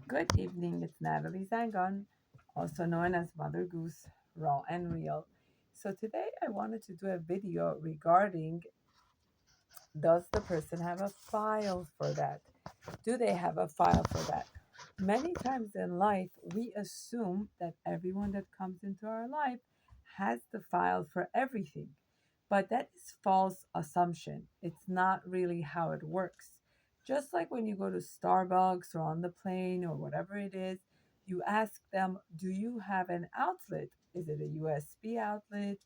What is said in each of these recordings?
Good evening, it's Natalie Zangon, also known as Mother Goose, Raw and Real. So today I wanted to do a video regarding, does the person have a file for that? Do they have a file for that? Many times in life, we assume that everyone that comes into our life has the file for everything. But that is false assumption. It's not really how it works. Just like when you go to Starbucks or on the plane or whatever it is, you ask them, do you have an outlet? Is it a USB outlet?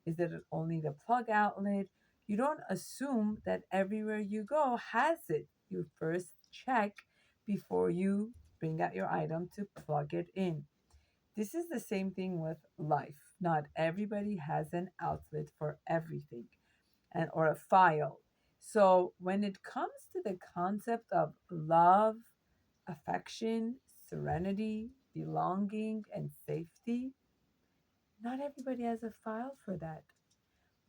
Is it only the plug outlet? You don't assume that everywhere you go has it. You first check before you bring out your item to plug it in. This is the same thing with life. Not everybody has an outlet for everything and or a file. So when it comes to the concept of love, affection, serenity, belonging, and safety, not everybody has a file for that.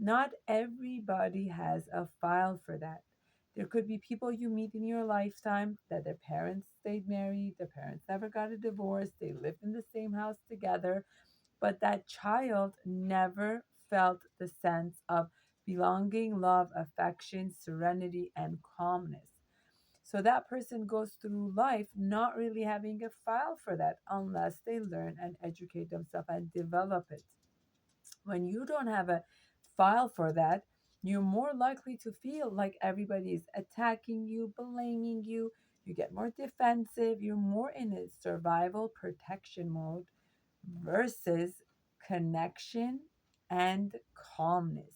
Not everybody has a file for that. There could be people you meet in your lifetime that their parents stayed married, their parents never got a divorce, they lived in the same house together, but that child never felt the sense of belonging, love, affection, serenity, and calmness. So that person goes through life not really having a file for that unless they learn and educate themselves and develop it. When you don't have a file for that, you're more likely to feel like everybody is attacking you, blaming you. You get more defensive. You're more in a survival protection mode versus connection and calmness.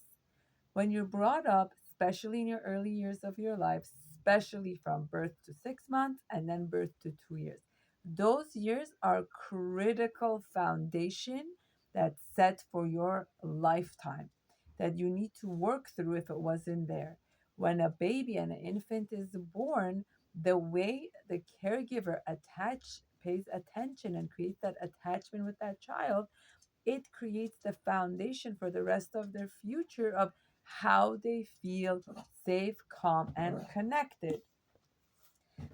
When you're brought up, especially in your early years of your life, especially from birth to 6 months and then birth to 2 years, those years are critical foundation that's set for your lifetime that you need to work through if it wasn't there. When a baby and an infant is born, the way the caregiver pays attention and creates that attachment with that child, it creates the foundation for the rest of their future of how they feel safe, calm, and connected.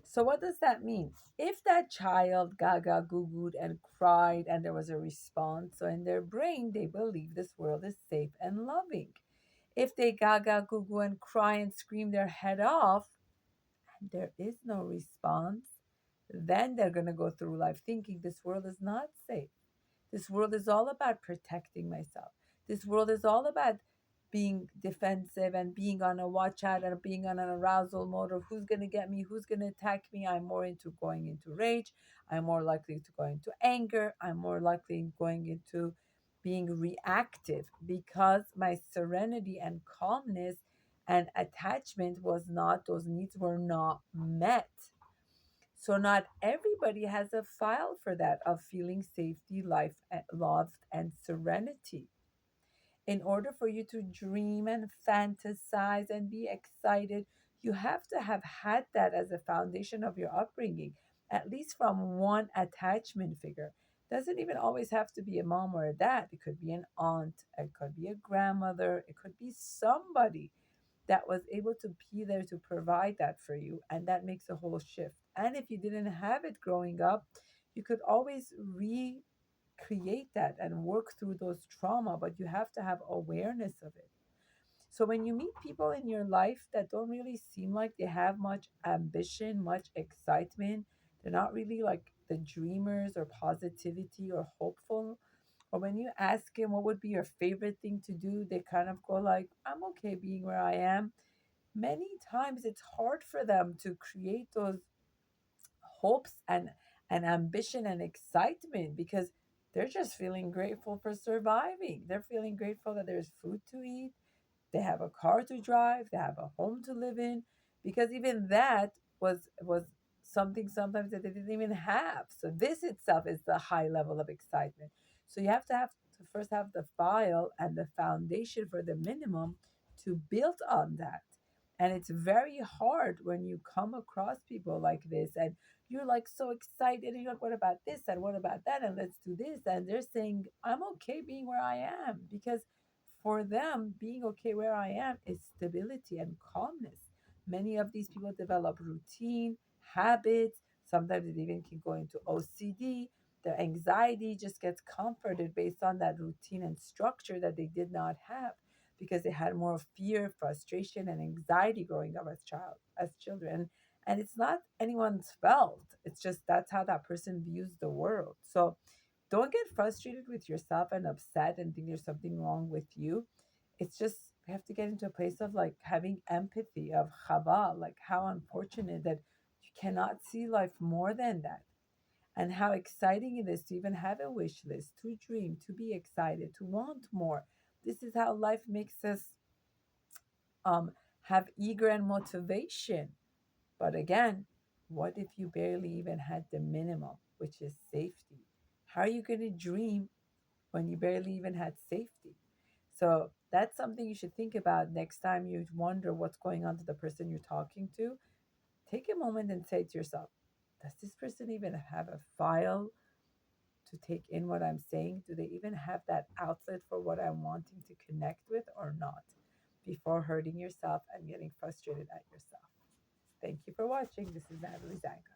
So, what does that mean? If that child gaga goo gooed and cried and there was a response, so in their brain, they believe this world is safe and loving. If they gaga goo goo and cry and scream their head off and there is no response, then they're going to go through life thinking this world is not safe. This world is all about protecting myself. This world is all about being defensive and being on a watch out and being on an arousal mode of who's going to get me, who's going to attack me. I'm more into going into rage. I'm more likely to go into anger. I'm more likely going into being reactive because my serenity and calmness and attachment was not, those needs were not met. So not everybody has a file for that of feeling safety, life, loved, and serenity. In order for you to dream and fantasize and be excited, you have to have had that as a foundation of your upbringing, at least from one attachment figure. Doesn't even always have to be a mom or a dad. It could be an aunt, it could be a grandmother, it could be somebody that was able to be there to provide that for you. And that makes a whole shift. And if you didn't have it growing up, you could always recreate that and work through those trauma, but you have to have awareness of it. So when you meet people in your life that don't really seem like they have much ambition, much excitement, they're not really like the dreamers or positivity or hopeful, or when you ask him what would be your favorite thing to do, they kind of go like, I'm okay being where I am. Many times it's hard for them to create those hopes and ambition and excitement because they're just feeling grateful for surviving. They're feeling grateful that there's food to eat, they have a car to drive, they have a home to live in, because even that was something sometimes that they didn't even have. So this itself is the high level of excitement. So you have to first have the file and the foundation for the minimum to build on that. And it's very hard when you come across people like this and you're like so excited and you're like, what about this and what about that? And let's do this. And they're saying, I'm okay being where I am because for them, being okay where I am is stability and calmness. Many of these people develop routine, habits, Sometimes it even can go into OCD. Their anxiety just gets comforted based on that routine and structure that they did not have because they had more fear, frustration, and anxiety growing up as children. And it's not anyone's fault. It's just that's how that person views the world. So don't get frustrated with yourself and upset and think there's something wrong with you. It's just we have to get into a place of like having empathy of chava, like how unfortunate that you cannot see life more than that, and how exciting it is to even have a wish list, to dream, to be excited, to want more. This is how life makes us um have eager and motivation. But again, what if you barely even had the minimum, which is safety? How are you going to dream when you barely even had safety? So that's something you should think about next time you wonder what's going on to the person you're talking to. Take a moment and say to yourself, does this person even have a file to take in what I'm saying? Do they even have that outlet for what I'm wanting to connect with or not? Before hurting yourself and getting frustrated at yourself. Thank you for watching. This is Natalie Zanka.